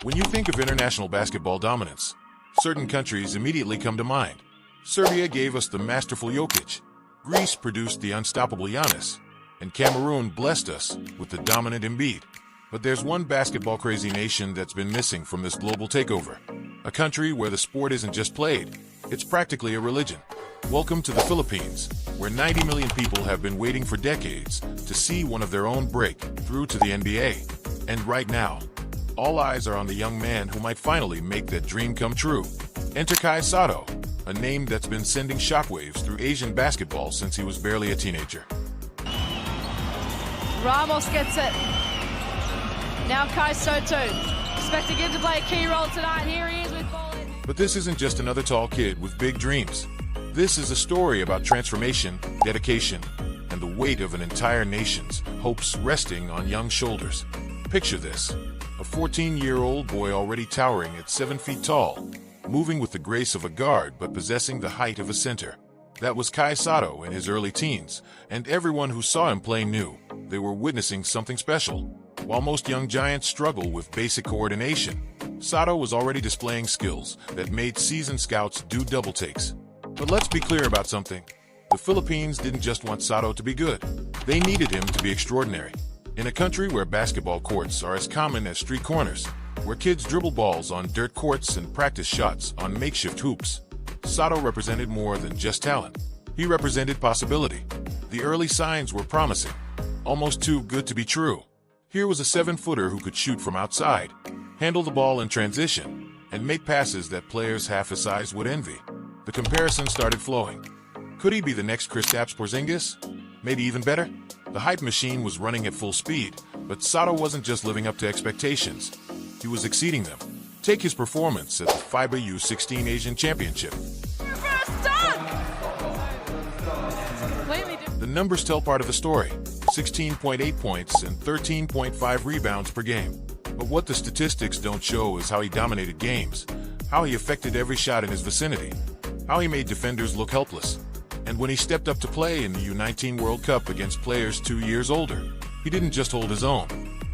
When you think of international basketball dominance, certain countries immediately come to mind. Serbia gave us the masterful Jokic, Greece produced the unstoppable Giannis, and Cameroon blessed us with the dominant Embiid. But there's one basketball-crazy nation that's been missing from this global takeover. A country where the sport isn't just played, it's practically a religion. Welcome to the Philippines, where 90 million people have been waiting for decades to see one of their own break through to the NBA. And right now, all eyes are on the young man who might finally make that dream come true. Enter Kai Sotto, a name that's been sending shockwaves through Asian basketball since he was barely a teenager. Ramos gets it. Now Kai Sotto, expecting him to play a key role tonight. Here he is with ball in. But this isn't just another tall kid with big dreams. This is a story about transformation, dedication, and the weight of an entire nation's hopes resting on young shoulders. Picture this. A 14-year-old boy already towering at 7 feet tall, moving with the grace of a guard but possessing the height of a center. That was Kai Sotto in his early teens, and everyone who saw him play knew they were witnessing something special. While most young giants struggle with basic coordination, Sotto was already displaying skills that made seasoned scouts do double takes. But let's be clear about something. The Philippines didn't just want Sotto to be good. They needed him to be extraordinary. In a country where basketball courts are as common as street corners, where kids dribble balls on dirt courts and practice shots on makeshift hoops, Sotto represented more than just talent. He represented possibility. The early signs were promising, almost too good to be true. Here was a 7-footer who could shoot from outside, handle the ball in transition, and make passes that players half his size would envy. The comparison started flowing. Could he be the next Kristaps Porzingis? Maybe even better? The hype machine was running at full speed, but Sotto wasn't just living up to expectations. He was exceeding them. Take his performance at the FIBA U16 Asian Championship. First dunk! The numbers tell part of the story. 16.8 points and 13.5 rebounds per game. But what the statistics don't show is how he dominated games, how he affected every shot in his vicinity, how he made defenders look helpless. And when he stepped up to play in the U19 World Cup against players 2 years older, he didn't just hold his own.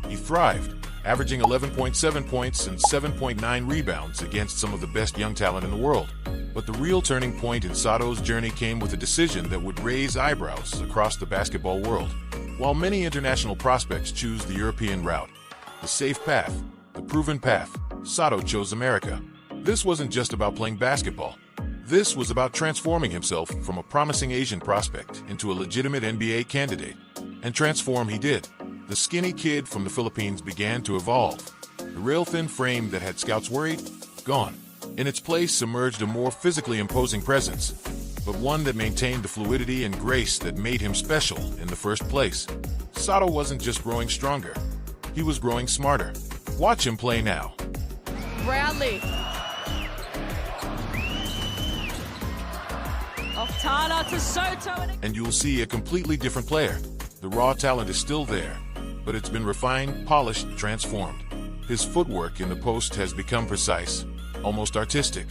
He thrived, averaging 11.7 points and 7.9 rebounds against some of the best young talent in the world. But the real turning point in Sotto's journey came with a decision that would raise eyebrows across the basketball world. While many international prospects choose the European route, the safe path, the proven path, Sotto chose America. This wasn't just about playing basketball. This was about transforming himself from a promising Asian prospect into a legitimate NBA candidate. And transform he did. The skinny kid from the Philippines began to evolve. The rail-thin frame that had scouts worried? Gone. In its place emerged a more physically imposing presence, but one that maintained the fluidity and grace that made him special in the first place. Sotto wasn't just growing stronger. He was growing smarter. Watch him play now. Brownlee. Off Tana to Soto. And you'll see a completely different player. The raw talent is still there, but it's been refined, polished, transformed. His footwork in the post has become precise, almost artistic.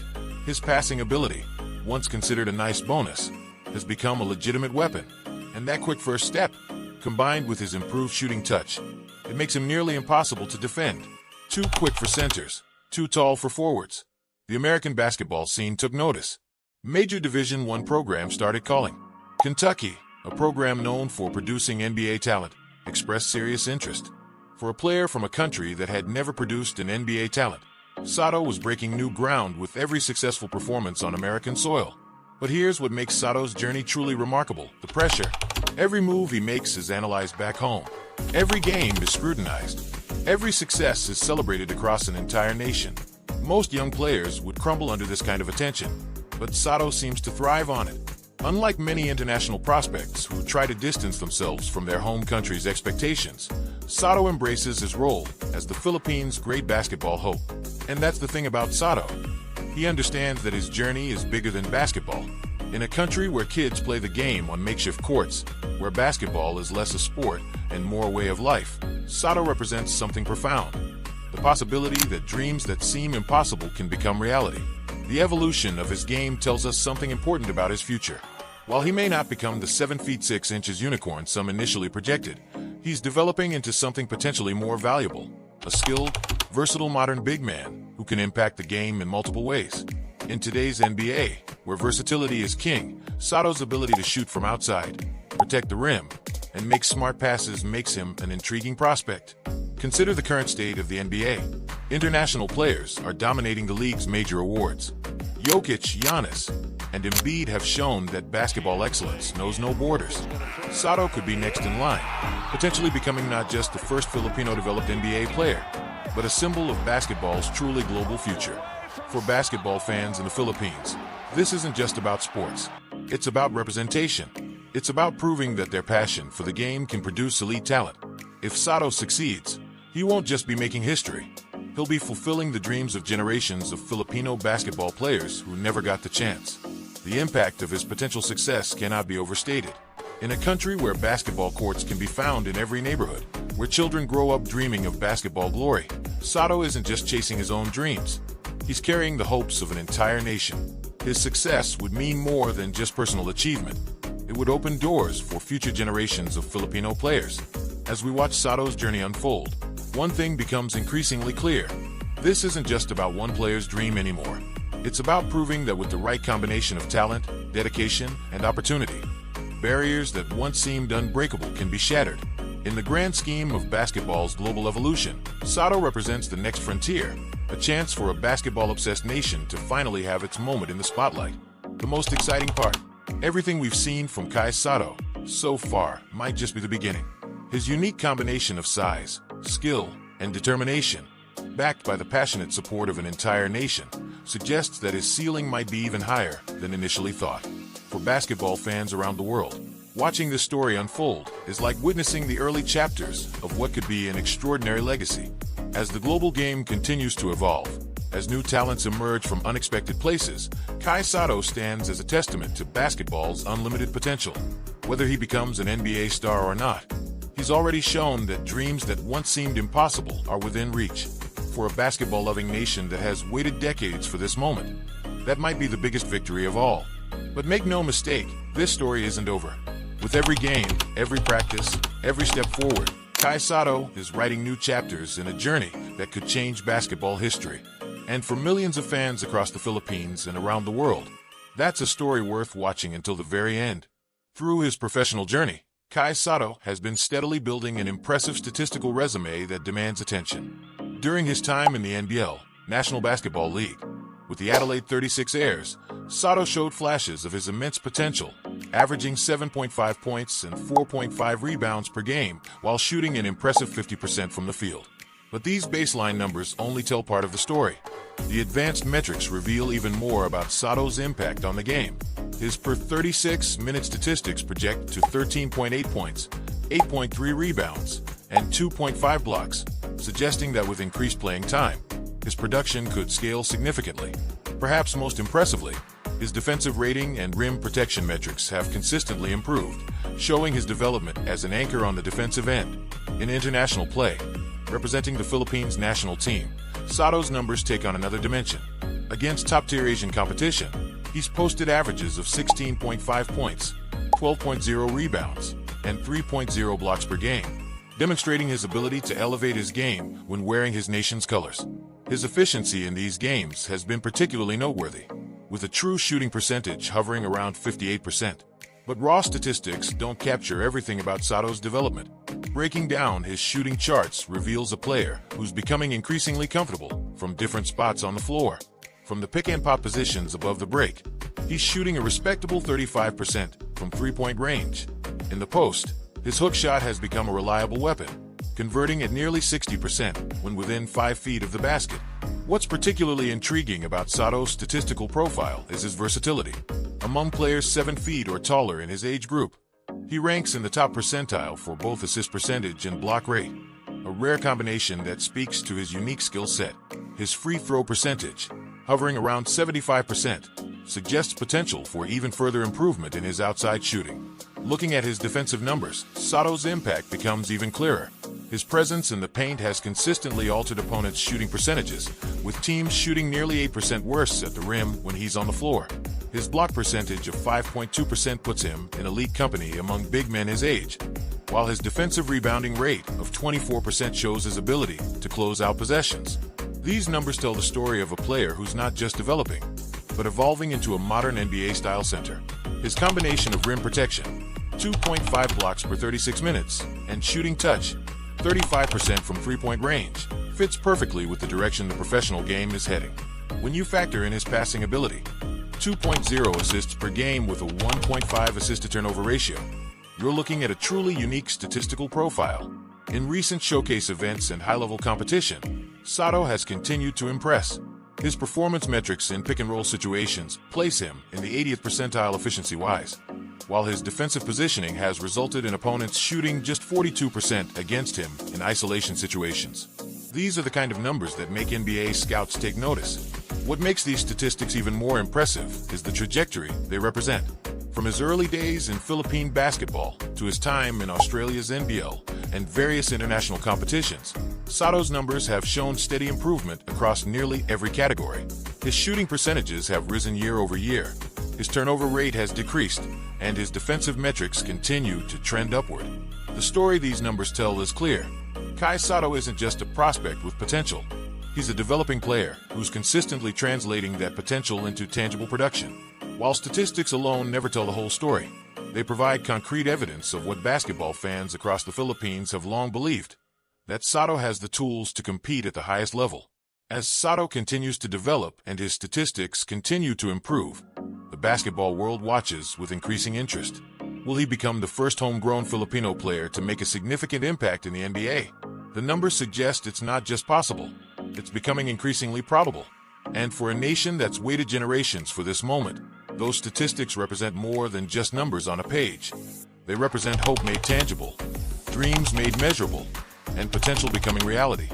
His passing ability, once considered a nice bonus, has become a legitimate weapon. And that quick first step, combined with his improved shooting touch, it makes him nearly impossible to defend. Too quick for centers, too tall for forwards. The American basketball scene took notice. Major Division I programs started calling. Kentucky, a program known for producing NBA talent, expressed serious interest. For a player from a country that had never produced an NBA talent, Sotto was breaking new ground with every successful performance on American soil. But here's what makes Sotto's journey truly remarkable: the pressure. Every move he makes is analyzed back home. Every game is scrutinized. Every success is celebrated across an entire nation. Most young players would crumble under this kind of attention, but Sotto seems to thrive on it. Unlike many international prospects who try to distance themselves from their home country's expectations, Sotto embraces his role as the Philippines' great basketball hope. And that's the thing about Sotto. He understands that his journey is bigger than basketball. In a country where kids play the game on makeshift courts, where basketball is less a sport and more a way of life, Sotto represents something profound. The possibility that dreams that seem impossible can become reality. The evolution of his game tells us something important about his future. While he may not become the 7 feet 6 inches unicorn some initially projected, he's developing into something potentially more valuable: a skilled, versatile modern big man who can impact the game in multiple ways. In today's NBA, where versatility is king, Sotto's ability to shoot from outside, protect the rim, and make smart passes makes him an intriguing prospect. Consider the current state of the NBA. International players are dominating the league's major awards. Jokic, Giannis, and Embiid have shown that basketball excellence knows no borders. Sotto could be next in line, potentially becoming not just the first Filipino-developed NBA player, but a symbol of basketball's truly global future. For basketball fans in the Philippines, this isn't just about sports. It's about representation. It's about proving that their passion for the game can produce elite talent. If Sotto succeeds, he won't just be making history. He'll be fulfilling the dreams of generations of Filipino basketball players who never got the chance. The impact of his potential success cannot be overstated. In a country where basketball courts can be found in every neighborhood, where children grow up dreaming of basketball glory, Sotto isn't just chasing his own dreams. He's carrying the hopes of an entire nation. His success would mean more than just personal achievement. It would open doors for future generations of Filipino players. As we watch Sotto's journey unfold, one thing becomes increasingly clear. This isn't just about one player's dream anymore. It's about proving that with the right combination of talent, dedication, and opportunity, barriers that once seemed unbreakable can be shattered. In the grand scheme of basketball's global evolution, Sotto represents the next frontier, a chance for a basketball-obsessed nation to finally have its moment in the spotlight. The most exciting part, everything we've seen from Kai Sotto so far might just be the beginning. His unique combination of size, skill, and determination, backed by the passionate support of an entire nation, suggests that his ceiling might be even higher than initially thought. For basketball fans around the world, watching this story unfold is like witnessing the early chapters of what could be an extraordinary legacy. As the global game continues to evolve, as new talents emerge from unexpected places, Kai Sotto stands as a testament to basketball's unlimited potential. Whether he becomes an NBA star or not, he's already shown that dreams that once seemed impossible are within reach. For a basketball-loving nation that has waited decades for this moment, that might be the biggest victory of all. But make no mistake, this story isn't over. With every game, every practice, every step forward, Kai Sotto is writing new chapters in a journey that could change basketball history. And for millions of fans across the Philippines and around the world, that's a story worth watching until the very end. Through his professional journey, Kai Sotto has been steadily building an impressive statistical resume that demands attention. During his time in the NBL, National Basketball League, with the Adelaide 36ers, Sotto showed flashes of his immense potential, averaging 7.5 points and 4.5 rebounds per game while shooting an impressive 50% from the field. But these baseline numbers only tell part of the story. The advanced metrics reveal even more about Sotto's impact on the game. His per 36-minute statistics project to 13.8 points, 8.3 rebounds, and 2.5 blocks, suggesting that with increased playing time, his production could scale significantly. Perhaps most impressively, his defensive rating and rim protection metrics have consistently improved, showing his development as an anchor on the defensive end. In international play, representing the Philippines national team, Sotto's numbers take on another dimension. Against top-tier Asian competition, he's posted averages of 16.5 points, 12.0 rebounds, and 3.0 blocks per game, demonstrating his ability to elevate his game when wearing his nation's colors. His efficiency in these games has been particularly noteworthy, with a true shooting percentage hovering around 58%. But raw statistics don't capture everything about Sotto's development. Breaking down his shooting charts reveals a player who's becoming increasingly comfortable from different spots on the floor. From the pick-and-pop positions above the break, he's shooting a respectable 35% from three-point range. In the post, his hook shot has become a reliable weapon, converting at nearly 60% when within 5 feet of the basket. What's particularly intriguing about Sotto's statistical profile is his versatility. Among players 7 feet or taller in his age group, he ranks in the top percentile for both assist percentage and block rate, a rare combination that speaks to his unique skill set. His free throw percentage, hovering around 75%, suggests potential for even further improvement in his outside shooting. Looking at his defensive numbers, Sotto's impact becomes even clearer. His presence in the paint has consistently altered opponents' shooting percentages, with teams shooting nearly 8% worse at the rim when he's on the floor. His block percentage of 5.2% puts him in elite company among big men his age. while his defensive rebounding rate of 24% shows his ability to close out possessions. These numbers tell the story of a player who's not just developing, but evolving into a modern NBA-style center. His combination of rim protection, 2.5 blocks per 36 minutes, and shooting touch, 35% from three-point range, fits perfectly with the direction the professional game is heading. When you factor in his passing ability, 2.0 assists per game with a 1.5 assist-to-turnover ratio, you're looking at a truly unique statistical profile. In recent showcase events and high-level competition, Sotto has continued to impress. His performance metrics in pick-and-roll situations place him in the 80th percentile efficiency-wise, while his defensive positioning has resulted in opponents shooting just 42% against him in isolation situations. These are the kind of numbers that make NBA scouts take notice. What makes these statistics even more impressive is the trajectory they represent. From his early days in Philippine basketball to his time in Australia's NBL and various international competitions, Sotto's numbers have shown steady improvement across nearly every category. His shooting percentages have risen year over year, his turnover rate has decreased, and his defensive metrics continue to trend upward. The story these numbers tell is clear. Kai Sotto isn't just a prospect with potential. He's a developing player who's consistently translating that potential into tangible production. While statistics alone never tell the whole story, they provide concrete evidence of what basketball fans across the Philippines have long believed, that Sotto has the tools to compete at the highest level. As Sotto continues to develop and his statistics continue to improve, the basketball world watches with increasing interest. Will he become the first homegrown Filipino player to make a significant impact in the NBA? The numbers suggest it's not just possible, it's becoming increasingly probable. And for a nation that's waited generations for this moment, those statistics represent more than just numbers on a page. They represent hope made tangible, dreams made measurable, and potential becoming reality.